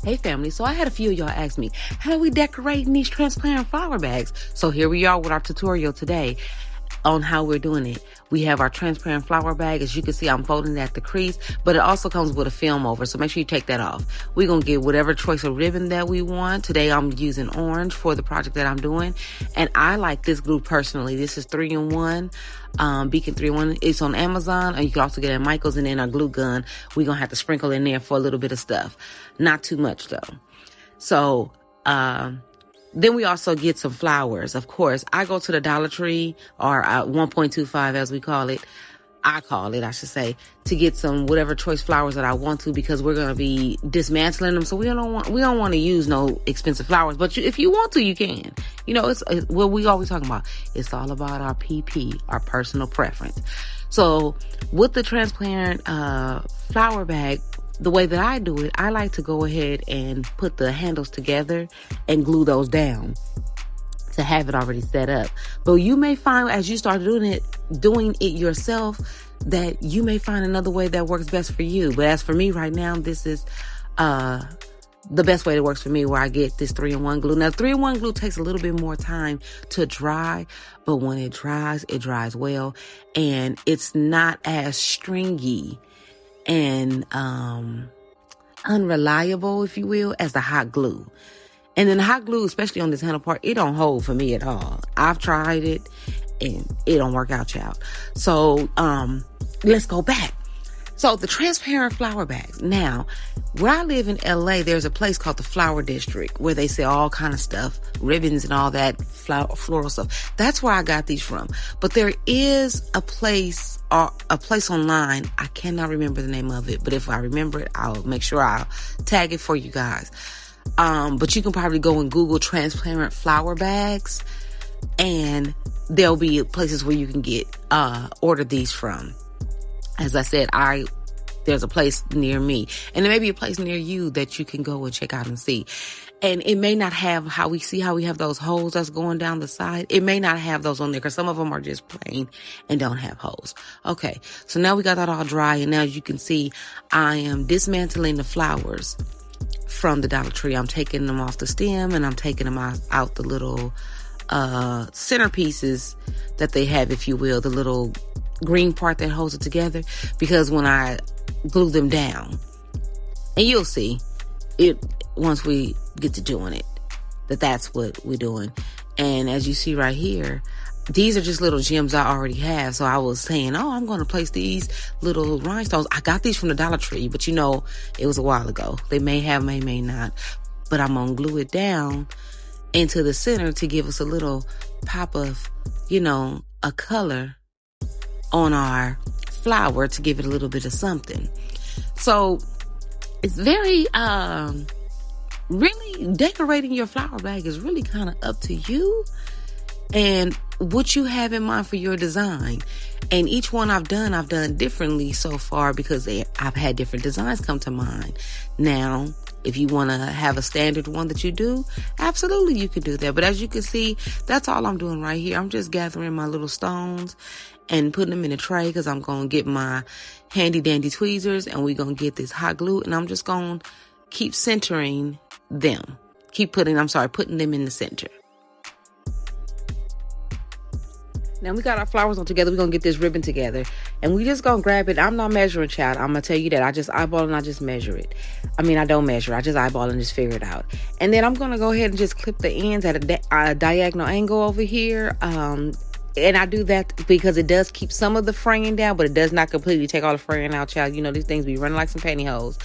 Hey family, so I had a few of y'all ask me, how are we decorating these transparent flower bags? So here we are with our tutorial today on how we're doing it. We have our transparent flower bag. As you can see, I'm folding it at the crease, but it also comes with a film over, so make sure you take that off. We're gonna get whatever choice of ribbon that we want. Today I'm using orange for the project that I'm doing, and I like this glue personally. This is 3-in-1, Beacon 3-in-1. It's on Amazon, and you can also get it at Michael's. And then our glue gun, we're gonna have to sprinkle in there for a little bit of stuff. Not too much though. So, then we also get some flowers. Of course, I go to the Dollar Tree, or 1.25 as we call it. I should say, to get some whatever choice flowers that I want to, because we're going to be dismantling them. So we don't want to use no expensive flowers, but if you want to, you can. You know, it's what we always talking about. It's all about our PP, our personal preference. So with the transparent flower bag, the way that I do it, I like to go ahead and put the handles together and glue those down to have it already set up. But you may find as you start doing it yourself, that you may find another way that works best for you. But as for me right now, this is the best way that works for me, where I get this 3-in-1 glue. Now, 3-in-1 glue takes a little bit more time to dry, but when it dries well, and it's not as stringy and unreliable, if you will, as the hot glue. And then the hot glue, especially on this handle part, it don't hold for me at all. I've tried it and it don't work out, child. So let's go back. So the transparent flower bags. Now, where I live in LA, there's a place called the Flower District where they sell all kind of stuff, ribbons and all that floral stuff. That's where I got these from. But there is a place online. I cannot remember the name of it, but if I remember it, I'll make sure I'll tag it for you guys. But you can probably go and Google transparent flower bags, and there'll be places where you can get order these from. As I said, there's a place near me, and there may be a place near you that you can go and check out and see. And it may not have how we have those holes that's going down the side. It may not have those on there, because some of them are just plain and don't have holes. Okay, so now we got that all dry, and now as you can see, I am dismantling the flowers from the Dollar Tree. I'm taking them off the stem, and I'm taking them out the little centerpieces that they have, if you will, the little green part that holds it together, because when I glue them down, and you'll see it once we get to doing it, that's what we're doing. And as you see right here, these are just little gems I already have. So I was saying, I'm going to place these little rhinestones. I got these from the Dollar Tree, but you know, it was a while ago. They may have, may not, but I'm going to glue it down into the center to give us a little pop of, a color on our flower, to give it a little bit of something. So it's very, really decorating your flower bag is really kind of up to you and what you have in mind for your design. And each one I've done differently so far, because I've had different designs come to mind. Now, if you want to have a standard one that you do, absolutely you could do that. But as you can see, that's all I'm doing right here. I'm just gathering my little stones and putting them in a tray, because I'm going to get my handy dandy tweezers, and we're going to get this hot glue, and I'm just going to keep centering them. Putting them in the center. Now we got our flowers on together. We're going to get this ribbon together, and we just going to grab it. I'm not measuring, child. I'm going to tell you that. I just eyeball and I just measure it. I mean, I don't measure. I just eyeball and just figure it out. And then I'm going to go ahead and just clip the ends at a diagonal angle over here. And I do that because it does keep some of the fraying down, but it does not completely take all the fraying out, child. You know, these things be running like some pantyhose.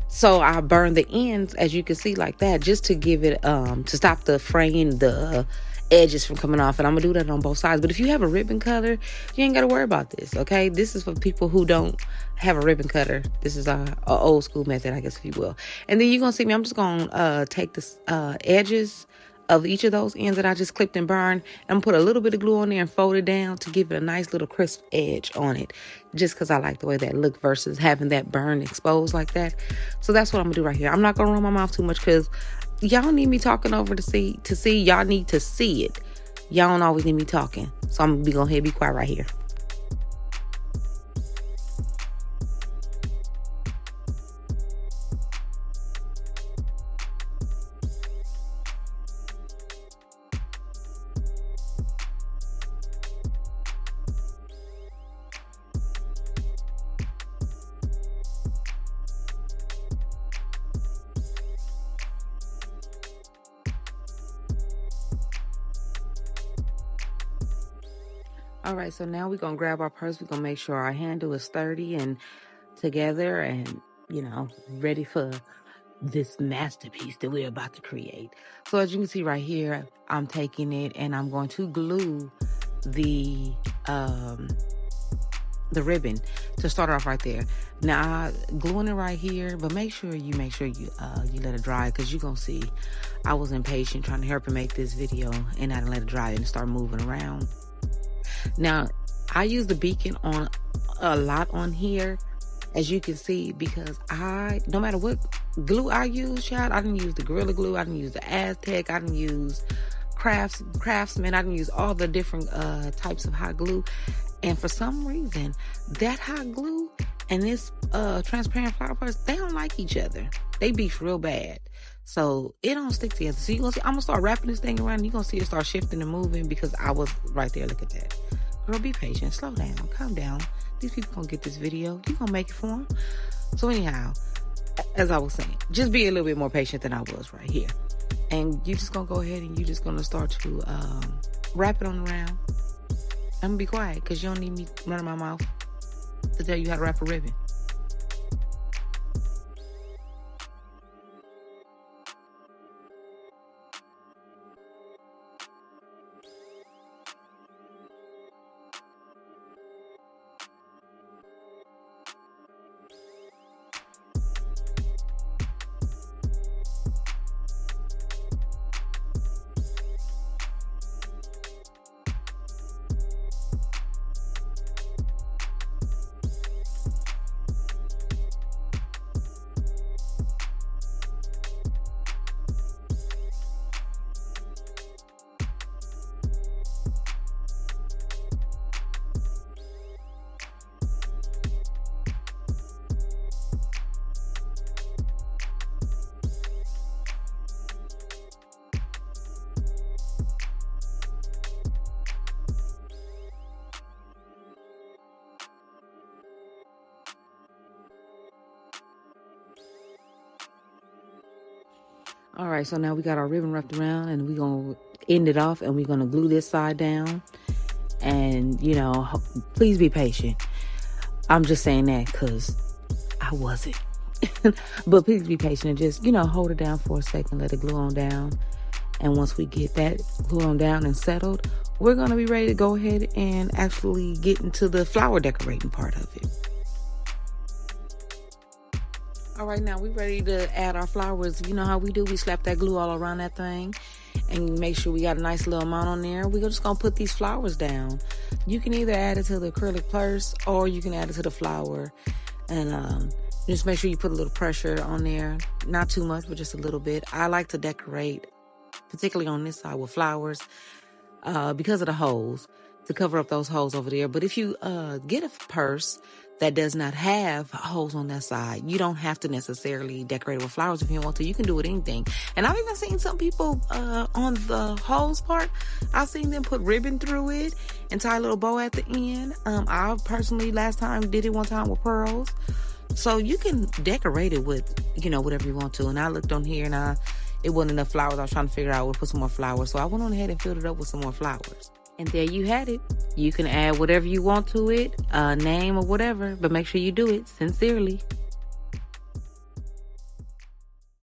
So I burn the ends, as you can see, like that, just to give it, to stop the fraying, the edges from coming off. And I'm gonna do that on both sides. But if you have a ribbon cutter, you ain't gotta worry about this, okay? This is for people who don't have a ribbon cutter. This is a old school method, I guess, if you will. And then you're gonna see me, I'm just gonna take the edges of each of those ends that I just clipped and burned. I'm gonna put a little bit of glue on there and fold it down to give it a nice little crisp edge on it, just because I like the way that look versus having that burn exposed like that. So that's what I'm gonna do right here. I'm not gonna run my mouth too much, because y'all need me talking over to see. Y'all need to see it. Y'all don't always need me talking. So I'm gonna go ahead and be quiet right here. All right, so now we're gonna grab our purse. We're gonna make sure our handle is sturdy and together and, ready for this masterpiece that we're about to create. So as you can see right here, I'm taking it and I'm going to glue the ribbon to start off right there. Now, gluing it right here, but make sure you let it dry, because you're gonna see I was impatient trying to hurry up and make this video, and I didn't let it dry and start moving around. Now, I use the beacon on a lot on here, as you can see, because no matter what glue I use, child, I didn't use the Gorilla Glue, I didn't use the Aztec, I didn't use Craftsman, I didn't use all the different types of hot glue. And for some reason, that hot glue and this transparent flower purse, they don't like each other. They beef real bad. So it don't stick together. So you're gonna see, I'm gonna start wrapping this thing around, and you're gonna see it start shifting and moving, because I was right there. Look at that. Girl, be patient, slow down, calm down. These people gonna get this video. You're gonna make it for them. So anyhow, as I was saying, just be a little bit more patient than I was right here. And you're just gonna go ahead and you're just gonna start to wrap it on around. I'm gonna be quiet, because you don't need me running my mouth to tell you how to wrap a ribbon. All right, so now we got our ribbon wrapped around, and we're going to end it off, and we're going to glue this side down. And, please be patient. I'm just saying that because I wasn't. But please be patient and just, hold it down for a second, let it glue on down. And once we get that glue on down and settled, we're going to be ready to go ahead and actually get into the flower decorating part of it. All right, now we're ready to add our flowers. You know how we do. We slap that glue all around that thing and make sure we got a nice little amount on there. We're just going to put these flowers down. You can either add it to the acrylic purse, or you can add it to the flower. And just make sure you put a little pressure on there. Not too much, but just a little bit. I like to decorate, particularly on this side, with flowers because of the holes, to cover up those holes over there. But if you get a purse that does not have holes on that side, you don't have to necessarily decorate it with flowers if you want to. You can do it anything. And I've even seen some people on the holes part, I've seen them put ribbon through it and tie a little bow at the end. I personally last time did it one time with pearls. So you can decorate it with, whatever you want to. And I looked on here and it wasn't enough flowers. I was trying to figure out where to put some more flowers. So I went on ahead and filled it up with some more flowers. And there you had it. You can add whatever you want to it, name or whatever, but make sure you do it sincerely.